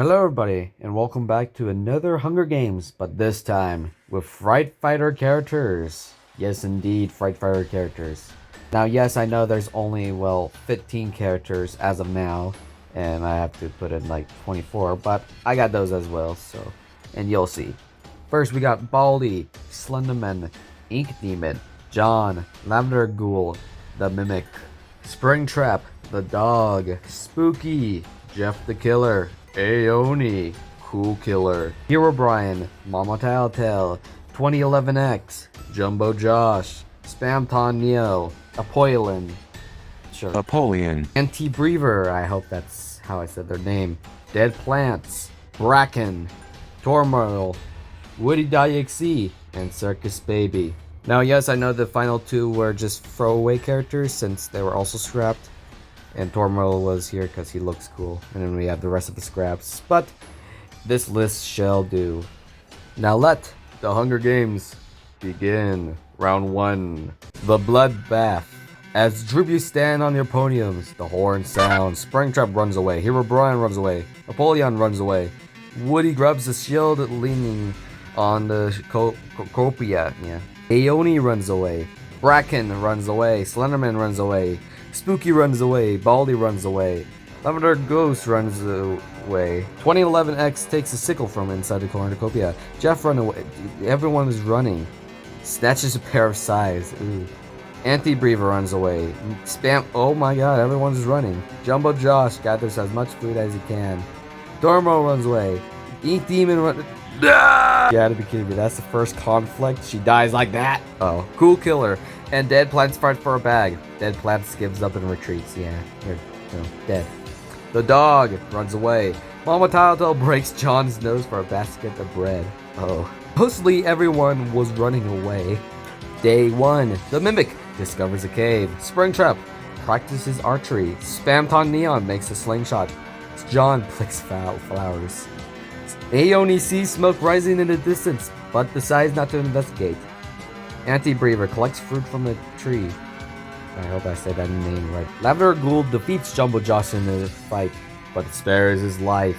Hello everybody, and welcome back to another Hunger Games, but this time with Fright Fighter characters. Yes indeed, Fright Fighter characters. Now yes, I know there's only, 15 characters as of now, and I have to put in like 24, but I got those as well, and you'll see. First we got Baldi, Slenderman, Ink Demon, John, Lavender Ghoul, the Mimic, Springtrap, the Dog, Spooky, Jeff the Killer, Aoni, Cool Killer, Hero Brian, Mama Telltale, 2011X, Jumbo Josh, Spamton Neo, Apollyon, Anti-Breather, I hope that's how I said their name, Dead Plants, Bracken, Tormoil, Woody Exe, and Circus Baby. Now yes, I know the final two were just throwaway characters since they were also scrapped. And Tormoil was here because he looks cool. And then we have the rest of the scraps. But this list shall do. Now let the Hunger Games begin. Round 1. The Bloodbath. As tributes stand on their podiums, the horn sounds. Springtrap runs away. Hero Brian runs away. Apollyon runs away. Woody grabs the shield leaning on the copia. Yeah. Aoni runs away. Bracken runs away. Slenderman runs away. Spooky runs away, Baldi runs away, Lavender Ghost runs away, 2011X takes a sickle from inside the cornucopia, Jeff runs away, everyone is running, snatches a pair of size, ooh. Anti-Breather runs away, Spam, oh my god, everyone's running, Jumbo Josh gathers as much food as he can, Dormo runs away, Ink Demon runs, you gotta be kidding me, that's the first conflict, she dies like that? Oh, Cool Killer, and Dead Plants fight for a bag. Dead Plants gives up and retreats. Yeah, you're dead. The Dog runs away. Mama Telltale breaks John's nose for a basket of bread. Oh. Mostly everyone was running away. Day 1. The Mimic discovers a cave. Springtrap practices archery. Spamton Neon makes a slingshot. John picks flowers. Aoni sees smoke rising in the distance, but decides not to investigate. Anti-Breather collects fruit from a tree. I hope I said that name right. Lavender Ghoul defeats Jumbo Josh in the fight, but spares his life.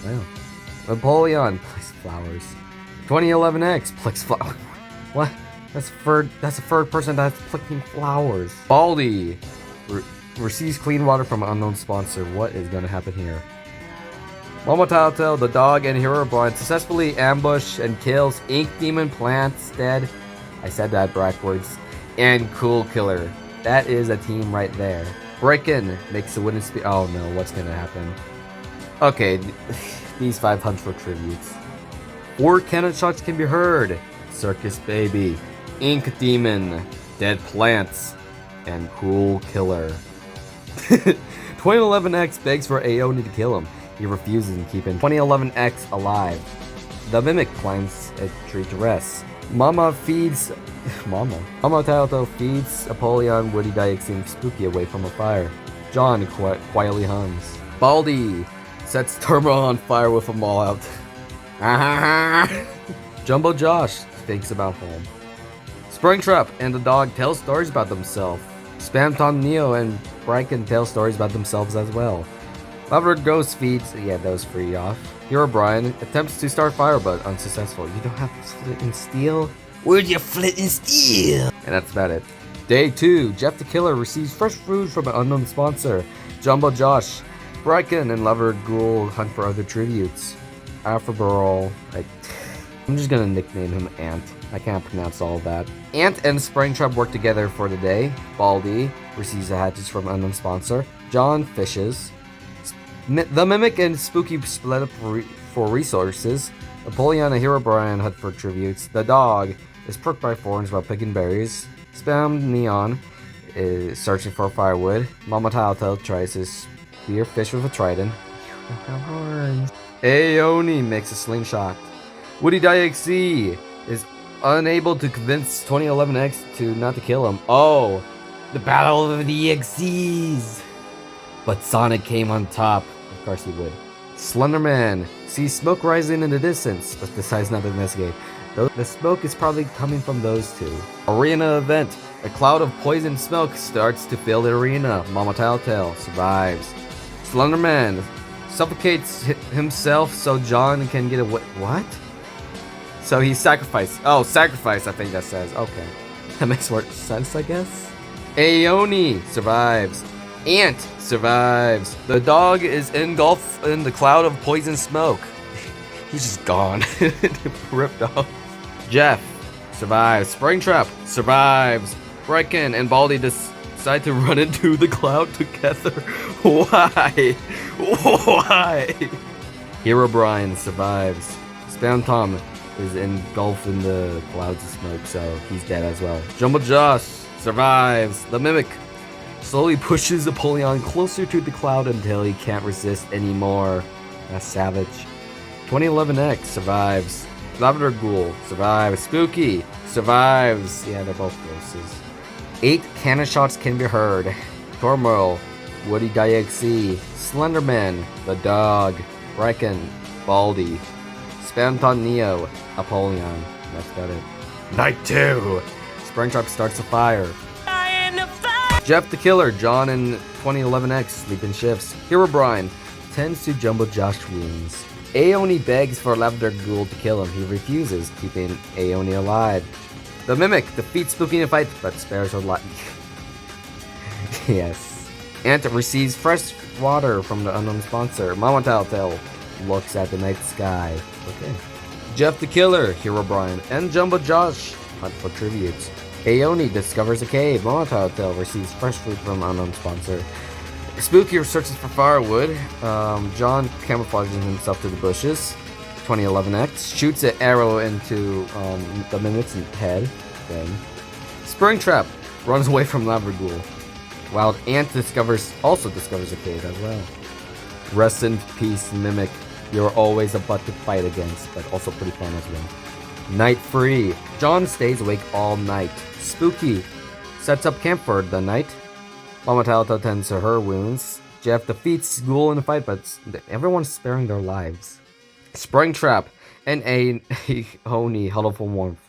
Well, Apollyon plucks flowers. 2011X plucks flowers. What? That's the third person that's plucking flowers. Baldi receives clean water from an unknown sponsor. What is gonna happen here? Mama Telltale, the Dog, and Hero Brian successfully ambush and kills Ink Demon Plants dead. I said that backwards. And Cool Killer. That is a team right there. Bracken makes a wooden spear. Oh no, what's gonna happen? Okay, these 5 hunt for tributes. 4 cannon shots can be heard. Circus Baby, Ink Demon, Dead Plants, and Cool Killer. 2011X begs for Aoni to kill him. He refuses and keeping 2011X alive. The Mimic climbs a tree to rest. Mama Telltale feeds Apollyon, Woody Exe, and Spooky away from a fire. John quietly hums. Baldi sets Turbo on fire with a maul out. Jumbo Josh thinks about home. Springtrap and the Dog tell stories about themselves. Spamton Neo and Bracken tell stories about themselves as well. Lavender Ghost feeds, those free off. Hero Brian attempts to start fire but unsuccessful. You don't have flint and steel? Where's your flint and steel? And that's about it. Day 2, Jeff the Killer receives fresh food from an unknown sponsor. Jumbo Josh, Bracken, and Lavender Ghoul hunt for other tributes. Alphabarol, I'm just gonna nickname him Ant. I can't pronounce all of that. Ant and Springtrap work together for the day. Baldi receives the hatches from an unknown sponsor. John fishes. The Mimic and Spooky split up for resources. Apollyon and Hero Brian hunt for tributes. The Dog is pricked by thorns while picking berries. Spam Neon is searching for firewood. Mama Telltale tries to spear fish with a trident. You don't have horns. Aoni makes a slingshot. Woody Exe is unable to convince 2011X not to kill him. Oh, the battle of the EXEs! But Sonic came on top. Of course he would. Slenderman sees smoke rising in the distance, but decides not to investigate. The smoke is probably coming from those two. Arena event. A cloud of poison smoke starts to fill the arena. Mama Telltale survives. Slenderman suffocates himself so John can get away. What? So he sacrificed. Oh, sacrifice, I think that says. Okay. That makes more sense, I guess. Aeone survives. Ant survives. The dog is engulfed in the cloud of poison smoke. He's just gone. Ripped off. Jeff survives. Springtrap survives. Bracken and Baldy decide to run into the cloud together. Why? Why? Hero Brian survives. Spam Tom is engulfed in the clouds of smoke, so he's dead as well. Jumbo Josh survives. The Mimic slowly pushes Apollyon closer to the cloud until he can't resist anymore. That's savage. 2011X survives. Lavender Ghoul survives. Spooky survives. Yeah, they're both closes. 8 cannon shots can be heard. Tormoil, Woody Diaxi, Slenderman, the dog, Bracken, Baldy, Spamton Neo, Apollyon. That's about it. Night 2. Springtrap starts a fire. Jeff the Killer, John and 2011X sleep in shifts. Hero Brian tends to Jumbo Josh wounds. Aeone begs for Lavender Ghoul to kill him. He refuses, keeping Aeone alive. The Mimic defeats Spooky in a fight, but spares her life. Yes. Ant receives fresh water from the unknown sponsor. Mama Telltale looks at the night sky. Okay. Jeff the Killer, Hero Brian, and Jumbo Josh hunt for tributes. Aeone discovers a cave. Mama Telltale receives fresh food from unknown sponsor. Spooky searches for firewood. John camouflages himself to the bushes. 2011X shoots an arrow into the Mimic's head. Then Springtrap runs away from Lavender Ghoul. Wild Ant also discovers a cave as well. Rest in peace, Mimic. You're always a butt to fight against, but also pretty fun as well. Night free. John stays awake all night. Spooky sets up camp for the night. Mama Telltale tends to her wounds. Jeff defeats Ghoul in a fight, but everyone's sparing their lives. Springtrap and Aeone huddle for warmth.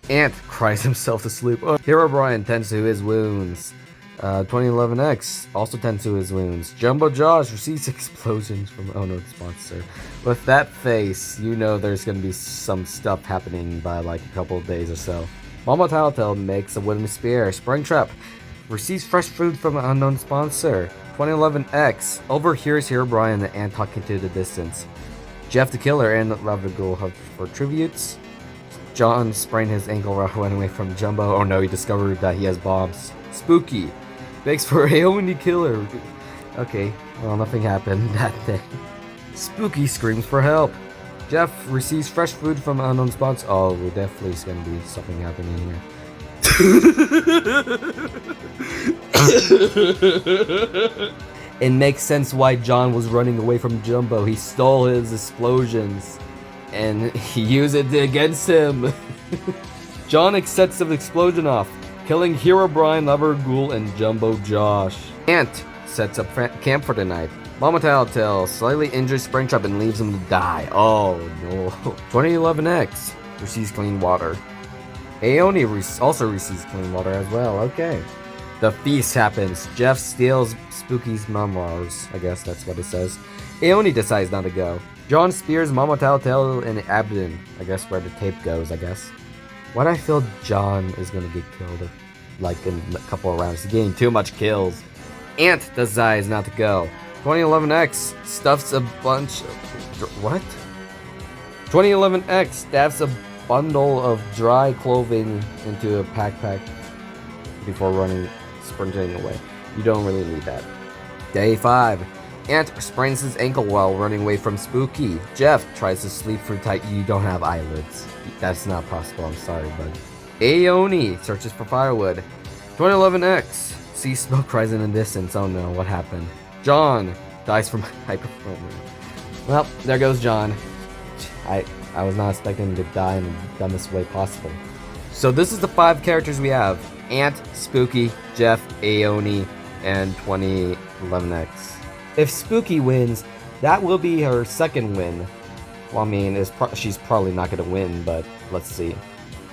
Ant cries himself to sleep. Hero Brian tends to his wounds. 2011X also tends to his wounds. Jumbo Josh receives explosions from unknown sponsor. With that face, you know there's gonna be some stuff happening by like a couple of days or so. Mama Telltale makes a wooden spear. Springtrap receives fresh food from an unknown sponsor. 2011X overhears Hero Brian and Ant talking to the distance. Jeff the Killer and Lavender Ghoul hunt for tributes. John sprained his ankle while running away from Jumbo. Oh no, he discovered that he has bombs. Spooky begs for Aeone Killer. Okay, well, nothing happened that day. Spooky screams for help. Jeff receives fresh food from an unknown sponsor. Oh, definitely is gonna be something happening here. It makes sense why John was running away from Jumbo. He stole his explosions and he used it against him. John sets the explosion off, killing Hero Brian, Lavender Ghoul, and Jumbo Josh. Ant sets up camp for the night. Mama Telltale slightly injures Springtrap and leaves him to die. Oh no. 2011X receives clean water. Aeone also receives clean water as well. Okay. The feast happens. Jeff steals Spooky's memoirs. I guess that's what it says. Aeone decides not to go. John spears Mama Telltale in the abdomen. I guess where the tape goes, I guess. Why do I feel John is gonna get killed like in a couple of rounds? He's getting too much kills. Ant decides not to go. 2011X stuffs a bunch of... What? 2011X stabs a bundle of dry clothing into a backpack before sprinting away. You don't really need that. Day 5. Ant sprains his ankle while running away from Spooky. Jeff tries to sleep through tight. You don't have eyelids. That's not possible, I'm sorry, bud. Aeone searches for firewood. 2011X sees smoke rise in the distance. Oh no, what happened? John dies from hypothermia. Well, there goes John. I was not expecting him to die in the dumbest way possible. So this is the 5 characters we have. Ant, Spooky, Jeff, Aeone, and 2011X. If Spooky wins, that will be her second win. Well, I mean, she's probably not going to win, but let's see.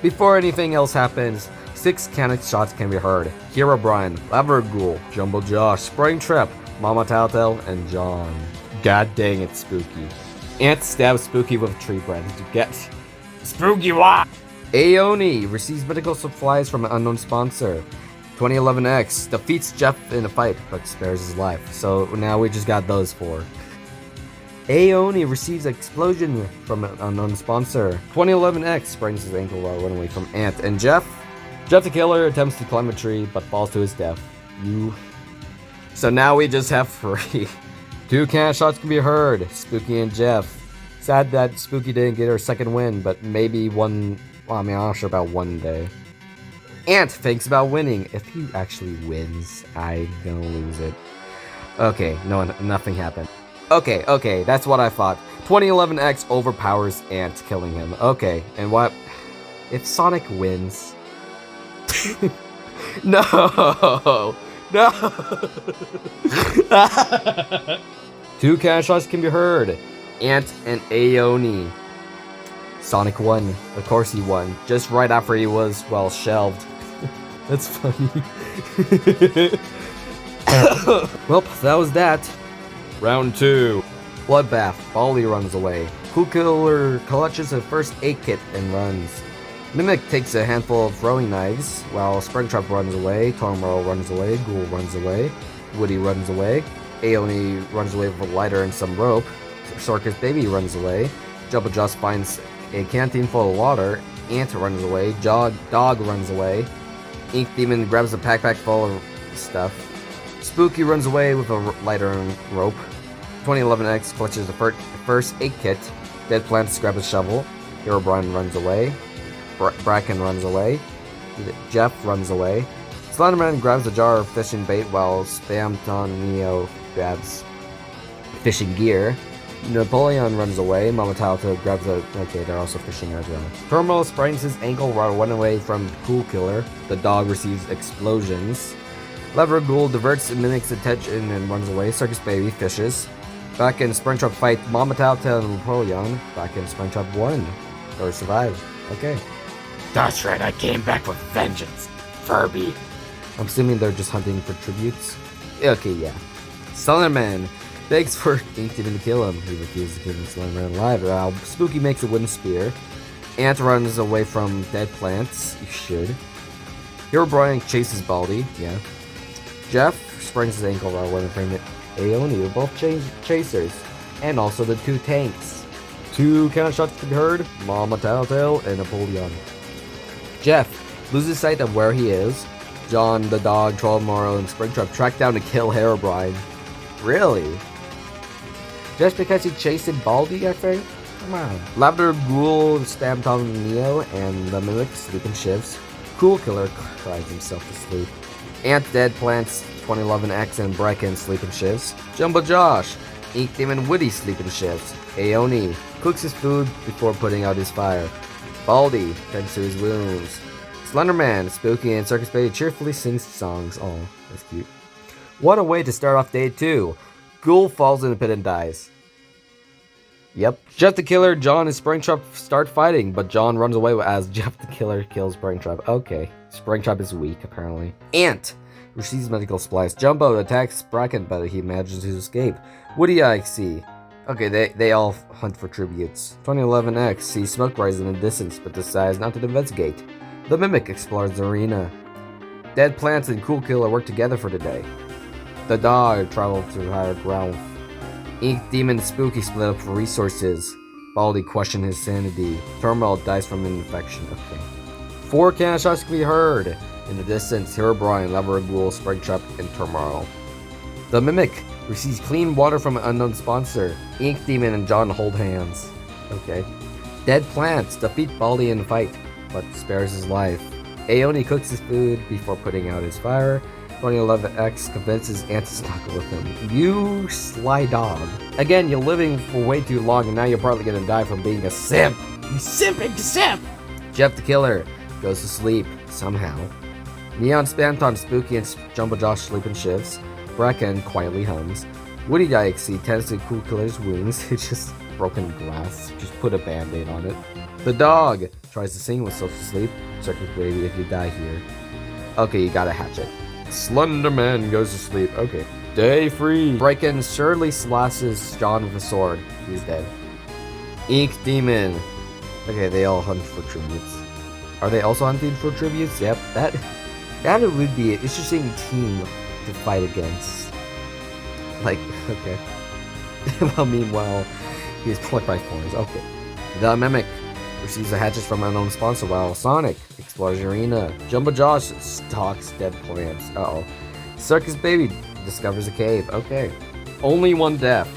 Before anything else happens, 6 cannon shots can be heard. Hero Brian, Lavender Ghoul, Jumbo Josh, Springtrap, Mama Telltale, and John. God dang it, Spooky. Ant stabs Spooky with a tree branch to get Spooky what? Aoni receives medical supplies from an unknown sponsor. 2011X defeats Jeff in a fight, but spares his life. So now we just got those four. Aoni receives explosion from an unknown sponsor. 2011X sprains his ankle while running away from Ant. And Jeff the Killer attempts to climb a tree, but falls to his death. So now we just have 3. 2 cannon shots can be heard. Spooky and Jeff. Sad that Spooky didn't get her second win, but maybe one. Well, I mean, I'm not sure about one day. Ant thinks about winning. If he actually wins, I'm gonna lose it. Okay, no, nothing happened. Okay, that's what I thought. 2011X overpowers Ant, killing him. Okay, and what if Sonic wins? No. 2 cannon shots can be heard. Ant and Aoni. Sonic won. Of course he won. Just right after he was, well, shelved. That's funny. Well, that was that. Round 2. Bloodbath. Baldi runs away. Cool Killer clutches a first aid kit and runs. Mimic takes a handful of throwing knives, while Springtrap runs away, Tormorrow runs away, Ghoul runs away, Woody runs away, Aoni runs away with a lighter and some rope, Circus Baby runs away, Jumbo Just finds a canteen full of water, Ant runs away, Dog runs away, Ink Demon grabs a backpack full of stuff, Spooky runs away with a lighter and rope, 2011X clutches the first aid kit, Dead Plants grabs a shovel, Herobrine runs away, Bracken runs away, Jeff runs away, Slenderman grabs a jar of fishing bait while Spamton Neo grabs fishing gear, Napoleon runs away, Mamatauta grabs a... Okay, they're also fishing as well. Terminal sprains his ankle while running away from Cool Killer, the dog receives explosions, Lever Ghoul diverts Mimic's attention and runs away, Circus Baby fishes, back in Springtrap fight Mamatauta and Napoleon, back in Springtrap won, or survived, okay. That's right, I came back with vengeance, Furby. I'm assuming they're just hunting for tributes. Okay, yeah. Slenderman begs for Ink Demon to kill him. He refuses to keep Slenderman alive. Spooky makes a wooden spear. Ant runs away from dead plants. You should. Herobrine chases Baldi. Yeah. Jeff sprains his ankle while running from Aoni. Both chasers. And also the 2 tanks. 2 cannon shots to be heard. Mama Telltale and Napoleon. Jeff loses sight of where he is. John, the dog, Trollmorrow, and Springtrap track down to kill Herobrine. Really? Just because he chased Baldi, I think? Come on. Lavender Ghoul, Spamton Neo, and the Mimic sleep in shifts. Cool Killer cries himself to sleep. Ant Dead Plants, 2011X, and Bracken sleep in shifts. Jumbo Josh, Ink Demon Woody sleep in shifts. Aoni cooks his food before putting out his fire. Baldi tends to his wounds. Slenderman, Spooky, and Circus Baby cheerfully sings songs. Oh, that's cute. What a way to start off day 2. Ghoul falls in the pit and dies. Yep. Jeff the Killer, John, and Springtrap start fighting, but John runs away as Jeff the Killer kills Springtrap. Okay. Springtrap is weak, apparently. Ant receives medical supplies. Jumbo attacks Bracken, but he manages to escape. Woody IXC. Okay, they all hunt for tributes. 2011X sees smoke rise in the distance, but decides not to investigate. The Mimic explores the arena. Dead Plants and Cool Killer work together for the day. The dog travels to higher ground. Ink Demon and Spooky split up for resources. Baldi questions his sanity. Turmoil dies from an infection. Okay. 4 cannon shots can be heard. In the distance, Herobrine, Lever Ghoul, Springtrap, and Turmoil. The Mimic receives clean water from an unknown sponsor. Ink Demon and John hold hands. Okay. Dead Plants defeat Baldi in a fight, but spares his life. Aoni cooks his food before putting out his fire. 2011X convinces Ant to snuggle with him. You sly dog. Again, you're living for way too long and now you're probably gonna die from being a simp. You simping simp! Jeff the Killer goes to sleep, somehow. Neon Spamton, Spooky, and Jumbo Josh sleep in shifts. Bracken quietly hums. Woody IXC tends to Cool Killer's wounds. It's just broken glass. Just put a band-aid on it. The dog tries to sing with social sleep. Circus Baby, if you die here. Okay, you gotta hatch it. Slenderman goes to sleep. Okay. Stay free. Breakin surely slashes John with a sword. He's dead. Ink Demon. Okay, they all hunt for tributes. Are they also hunting for tributes? Yep, that would be an interesting team to fight against. Like, okay. Well, meanwhile, he's plucked by thorns. Okay. The Mimic receives the hatches from unknown sponsor while Sonic explores the arena. Jumbo Josh stalks dead plants. Uh-oh. Circus Baby discovers a cave. Okay. Only one death.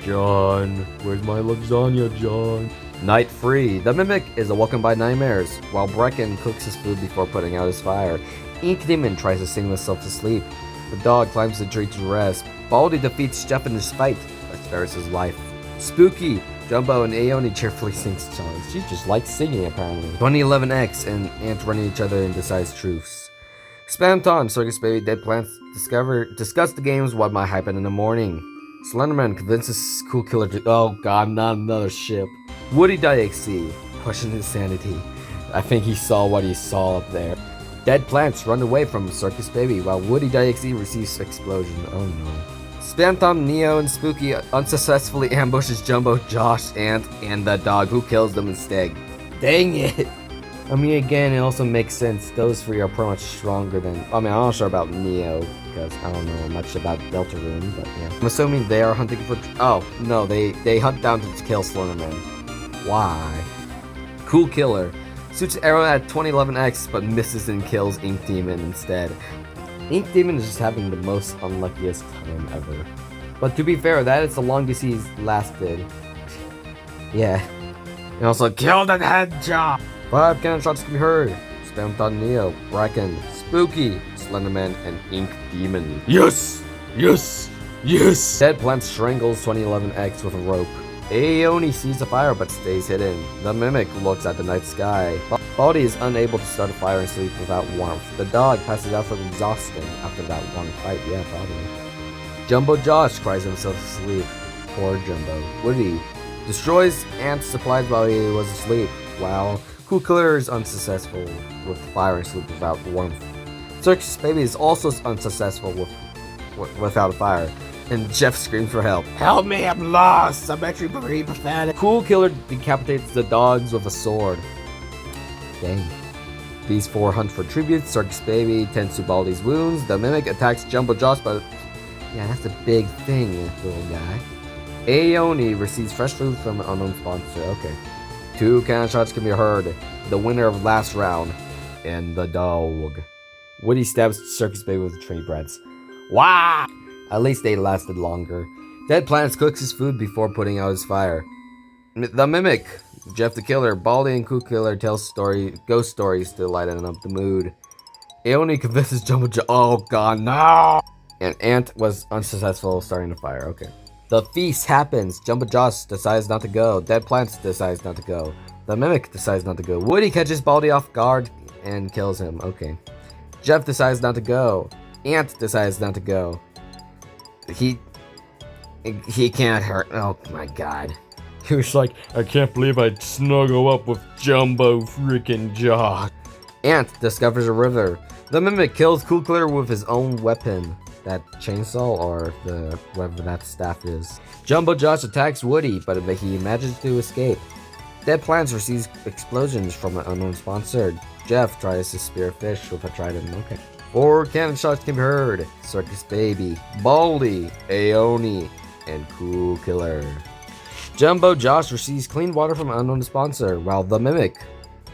John, where's my lasagna, John? Night Free. The Mimic is awoken by nightmares while Brecken cooks his food before putting out his fire. Ink Demon tries to sing himself to sleep. The dog climbs the tree to rest. Baldy defeats Jeff in his fight that spares his life. Spooky. Jumbo and Aoni cheerfully sings songs. She just likes singing, apparently. 2011X and Ant running each other and decides truths. Spamton, Circus Baby, Dead Plants discuss the games what might happen in the morning. Slenderman convinces Cool Killer to— oh god, not another ship. Woody.exe questions his sanity. I think he saw what he saw up there. Dead Plants run away from Circus Baby while Woody.exe receives explosion. Oh no. Spamton, Neo, and Spooky unsuccessfully ambushes Jumbo, Josh, Ant, and the dog, who kills them instead. Dang it! I mean, again, it also makes sense. Those three are pretty much stronger than— I mean, I'm not sure about Neo, because I don't know much about Deltarune, but yeah. I'm assuming they are hunting for— oh, no, they hunt down to kill Slenderman. Why? Cool Killer shoots arrow at 2011X, but misses and kills Ink Demon instead. Ink Demon is just having the most unluckiest time ever. But to be fair, that is the longest he's lasted. Yeah. And also, kill that head job! 5 cannon shots can be heard. Spamton, Neo, Bracken, Spooky, Slenderman, and Ink Demon. Yes! Yes! Yes! Dead Plant strangles 2011X with a rope. Aoni sees the fire but stays hidden. The Mimic looks at the night sky. Baldy is unable to start a fire and sleep without warmth. The dog passes out from exhaustion after that long fight. Yeah, probably. Jumbo Josh cries himself to sleep. Poor Jumbo. Woody destroys Ant's supplies while he was asleep. Wow. Cool Killer is unsuccessful with fire and sleep without warmth. Circus Baby is also unsuccessful without a fire. And Jeff screams for help. Help me, I'm lost! I'm actually pretty pathetic. Cool Killer decapitates the dogs with a sword. Dang. These 4 hunt for tributes. Circus Baby tends to Baldy's wounds. The Mimic attacks Jumbo Josh, but yeah, that's a big thing, little guy. Aoni receives fresh food from an unknown sponsor. Okay. 2 cannon shots can be heard. The winner of last round. And the dog. Woody stabs Circus Baby with the tree breads. Wow! At least they lasted longer. Dead Plants cooks his food before putting out his fire. The Mimic, Jeff the Killer, Baldy, and Cool Killer tell ghost stories to lighten up the mood. Aoni convinces Jumbo oh god, no! And Ant was unsuccessful starting the fire. Okay. The feast happens. Jumbo Josh decides not to go. Dead Plants decides not to go. The Mimic decides not to go. Woody catches Baldy off guard and kills him. Okay. Jeff decides not to go. Ant decides not to go. He can't hurt. Oh my god. He was like, I can't believe I'd snuggle up with Jumbo freaking Josh. Ant discovers a river. The Mimic kills Cool Killer with his own weapon. That chainsaw or the whatever that staff is. Jumbo Josh attacks Woody, but he manages to escape. Dead Plants receives explosions from an unknown sponsor. Jeff tries to spear fish with a trident. Okay. 4 cannon shots can be heard. Circus Baby, Baldy, Aoni, and Cool Killer. Jumbo Josh receives clean water from an unknown sponsor, while the Mimic—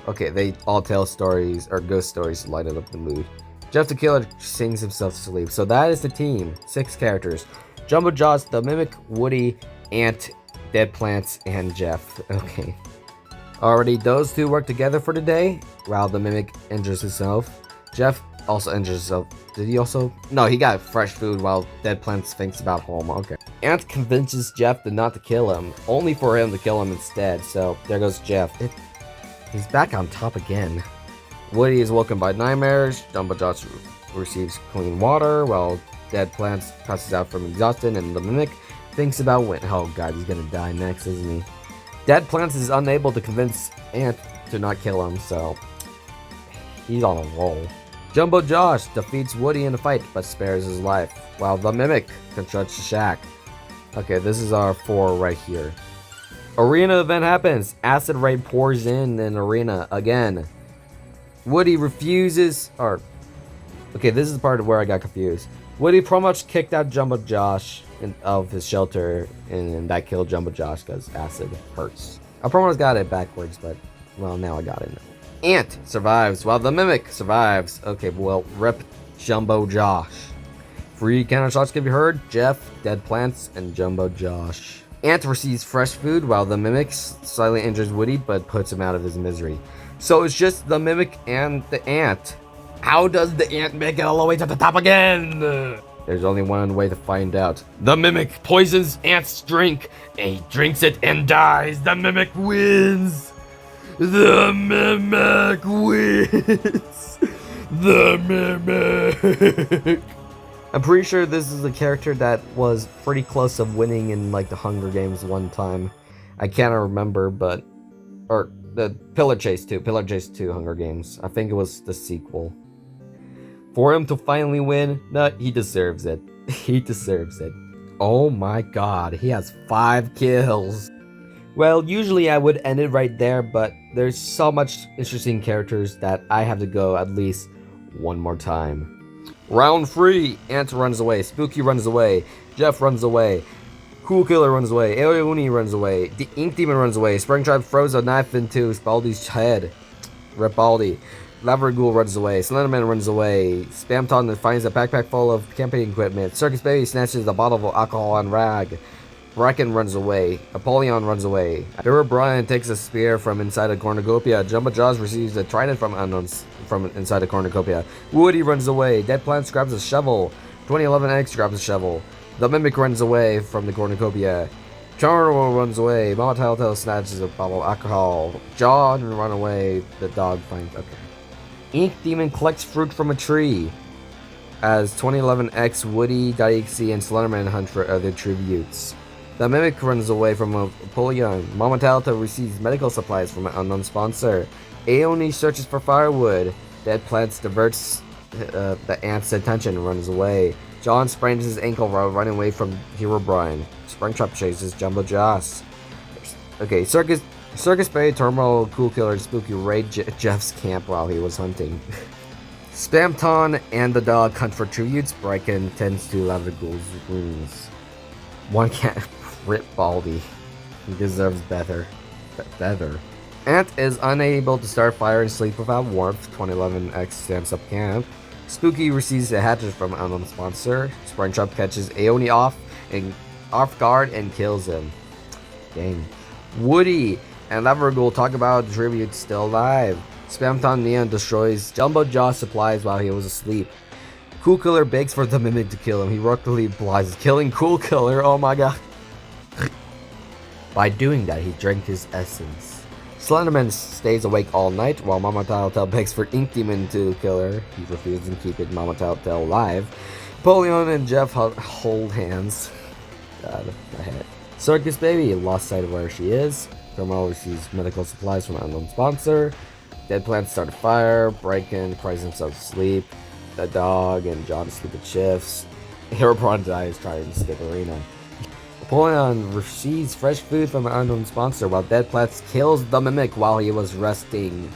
okay, they all tell stories or ghost stories to lighten up the mood. Jeff the Killer sings himself to sleep. So that is the team. 6 characters. Jumbo Josh, the Mimic, Woody, Ant, Dead Plants, and Jeff. Okay. Already, those 2 work together for the day, while the Mimic injures himself. Jeff also injures himself. Did he also? No, he got fresh food while Dead Plants thinks about home. Okay. Ant convinces Jeff not to kill him, only for him to kill him instead. So there goes Jeff. He's back on top again. Woody is woken by nightmares. Jumbo Josh receives clean water, while Dead Plants passes out from exhaustion, and the Mimic thinks about when— oh god, he's gonna die next, isn't he? Dead Plants is unable to convince Ant to not kill him, so he's on a roll. Jumbo Josh defeats Woody in a fight but spares his life, while the Mimic constructs the shack. Okay, this is our 4 right here. Arena event happens. Acid rain pours in an arena again. Woody refuses, okay, this is the part where I got confused. Woody pretty much kicked out Jumbo Josh of his shelter, and that killed Jumbo Josh because acid hurts. I pretty much got it backwards, but, well, now I got it. Ant survives while the Mimic survives. Okay, well, rip Jumbo Josh. Free cannon shots can be heard. Jeff, dead plants, and Jumbo Josh. Ant receives fresh food while the Mimic slightly injures Woody but puts him out of his misery. So it's just the Mimic and the Ant. How does the Ant make it all the way to the top again? There's only one way to find out. The Mimic poisons Ant's drink. And he drinks it and dies. The Mimic wins. The Mimic wins. The Mimic. I'm pretty sure this is a character that was pretty close of winning in like the Hunger Games one time. I can't remember, but or the Pillar Chase 2 Hunger Games. I think it was the sequel. For him to finally win, no, he deserves it. He deserves it. Oh my god, he has 5 kills. Well, usually I would end it right there, but there's so much interesting characters that I have to go at least one more time. Round 3, Ant runs away, Spooky runs away, Jeff runs away, Cool Killer runs away, Aeoni runs away, the Ink Demon runs away, Springtrap throws a knife into Baldi's head, Rip Baldi, Laverghoul runs away, Slenderman runs away, Spamton finds a backpack full of camping equipment, Circus Baby snatches a bottle of alcohol and rag, Bracken runs away, Apollyon runs away, Hero Brian takes a spear from inside a cornucopia, Jumbo Jaws receives a trident from unknowns from inside a cornucopia, Woody runs away, Dead Plants grabs a shovel, 2011X grabs a shovel, the Mimic runs away from the cornucopia, Charlo runs away, Mama Telltale snatches a bottle of alcohol, John run away, the dog finds, okay. Ink Demon collects fruit from a tree, as 2011X, Woody.exe, and Slenderman hunt for other tributes. The Mimic runs away from Apollyon. Mama Telltale receives medical supplies from an unknown sponsor. Aeoni searches for firewood. Dead Plants diverts the Ant's attention and runs away. John sprains his ankle while running away from Hero Brian. Springtrap chases Jumbo Joss. Okay, Circus Bay, Turmoil, Cool Killer, and Spooky raid Jeff's camp while he was hunting. Spamton and the dog hunt for tributes. Bracken tends to Laverghoul's wounds. One can't rip Baldi. He deserves better. Ant is unable to start fire and sleep without warmth. 2011X stamps up camp. Spooky receives a hatchet from an unknown sponsor. Springtrap catches Aeoni off guard and kills him. Dang. Woody and Laverghoul talk about the tribute still alive. Spamton Neon destroys Jumbo Josh supplies while he was asleep. Cool Killer begs for the Mimic to kill him. He reluctantly obliges, killing Cool Killer. Oh my god. By doing that, he drank his essence. Slenderman stays awake all night while Mama Telltale begs for Ink Demon to kill her. He refuses to keep Mama Telltale alive. Apollyon and Jeff hold hands. God, my head. Circus Baby lost sight of where she is. Turmoil receives medical supplies from an unknown sponsor. Dead Plants start a fire. Bracken cries himself to sleep. The dog and John sleep at shifts. Herobrine dies trying to escape arena. Apollyon receives fresh food from an unknown sponsor while Dead Plants kills the Mimic while he was resting.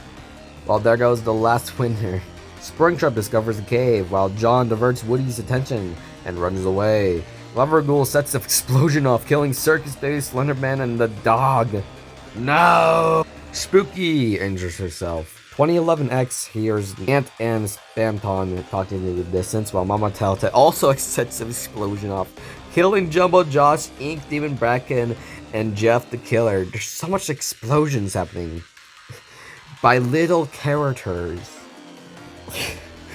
Well, there goes the last winner. Springtrap discovers a cave while John diverts Woody's attention and runs away. Laverghoul sets the explosion off, killing Circus Baby, Slenderman, and the dog. No! Spooky injures herself. 2011X hears Ant and Spamton talking in the distance while Mama Telltale also sets an explosion off, killing Jumbo Josh, Ink Demon Bracken, and Jeff the Killer. There's so much explosions happening by little characters.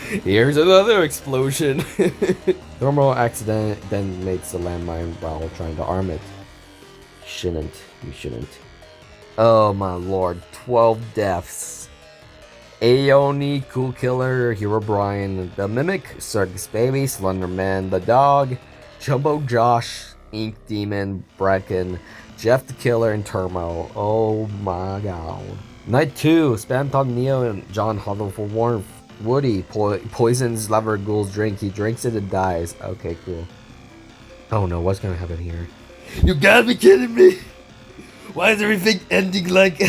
Here's another explosion. Normal accident then makes a landmine while trying to arm it. You shouldn't. Oh my lord, 12 deaths. Aeoni, Cool Killer, Hero Brian, the Mimic, Circus Baby, Slenderman, the dog, Jumbo Josh, Ink Demon, Bracken, Jeff the Killer, and Turmoil. Oh my god. Night 2, Spamton, Neo, and John huddle for warmth. Woody poisons Lover Ghoul's drink. He drinks it and dies. Okay, cool. Oh no, what's gonna happen here? You gotta be kidding me! Why is everything ending like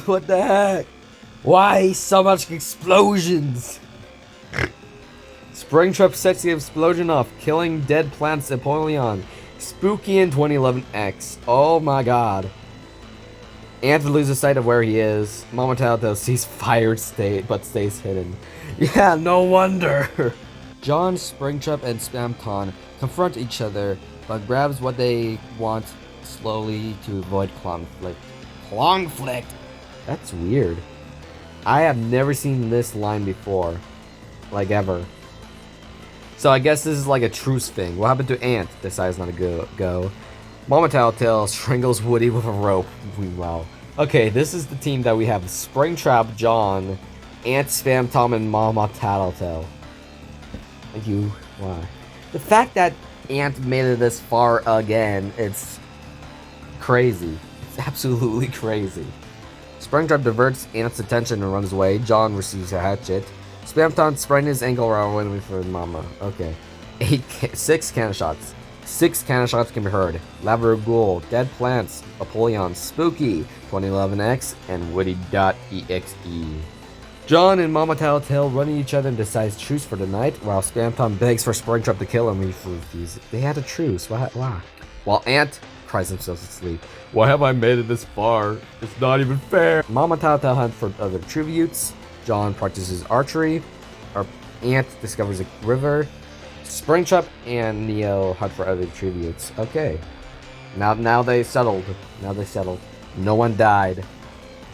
what the heck? Why so much explosions? Springtrap sets the explosion off, killing dead plants Apollyon. Spooky in 2011X. Oh my god. Ant loses sight of where he is. Mama Telltale sees fired state but stays hidden. Yeah, no wonder. John, Springtrap, and Spamton confront each other but grabs what they want slowly to avoid conflict. Conflict? That's weird. I have never seen this line before. Like ever. So I guess this is like a truce thing. What happened to Ant? Decides not to go. Mama Telltale strangles Woody with a rope. Wow. Okay, this is the team that we have. Springtrap, John, Ant, Spam, Tom, and Mama Tattletale. Thank you. Why? The fact that Ant made it this far again, it's crazy. It's absolutely crazy. Springtrap diverts Ant's attention and runs away. John receives a hatchet. Spamton sprained his ankle while waiting for Mama. Okay. 6 cannon shots. 6 cannon shots can be heard. Lava Ghoul, Dead Plants, Apollyon, Spooky, 2011X, and Woody.exe. John and Mama Tattletale run at each other and decides truce for the night, while Spamton begs for Springtrap to kill him and he refuses. They had a truce. Why? While Ant cries himself to sleep. Why have I made it this far? It's not even fair. Mama Tattletale hunts for other tributes. John practices archery. Our Ant discovers a river. Springtrap and Neo hunt for other tributes. Okay. Now they settled. No one died.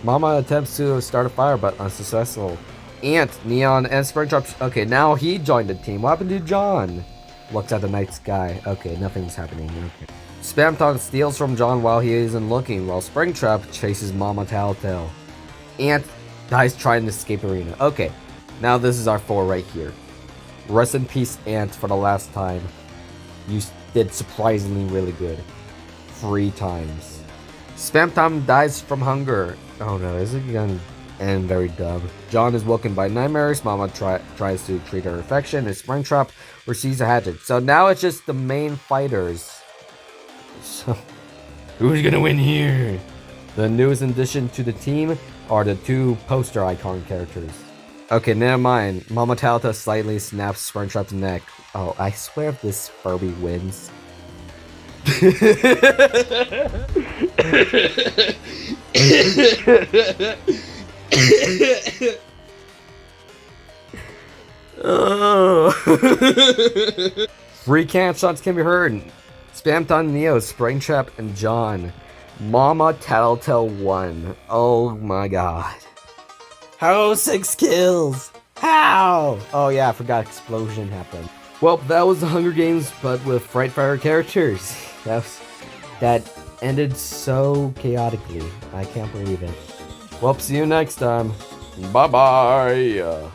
Mama attempts to start a fire, but unsuccessful. Ant, Neon, and Springtrap. Okay, now he joined the team. What happened to John? Looks at the night sky. Okay, nothing's happening. Okay. Spamton steals from John while he isn't looking, while Springtrap chases Mama Telltale. Ant dies trying to escape arena. Okay, now this is our 4 right here. Rest in peace, Ant, for the last time. You did surprisingly really good. 3 times. Spamton dies from hunger. Oh no, this is gonna end very dumb. John is woken by nightmares. Mama tries to treat her infection, and Springtrap receives a hatchet. So now it's just the main fighters. So, who's gonna win here? The newest addition to the team are the 2 poster icon characters. Okay, never mind. Mama Telltale slightly snaps Springtrap's neck. Oh, I swear if this Furby wins. Oh. 3 cannon shots can be heard. Spamton, Neo, Springtrap, and John. Mama Tattletale won. Oh my god. How 6 kills? How? Oh yeah, I forgot explosion happened. Well, that was the Hunger Games, but with Fright Fire characters. That ended so chaotically. I can't believe it. Well, see you next time. Bye-bye.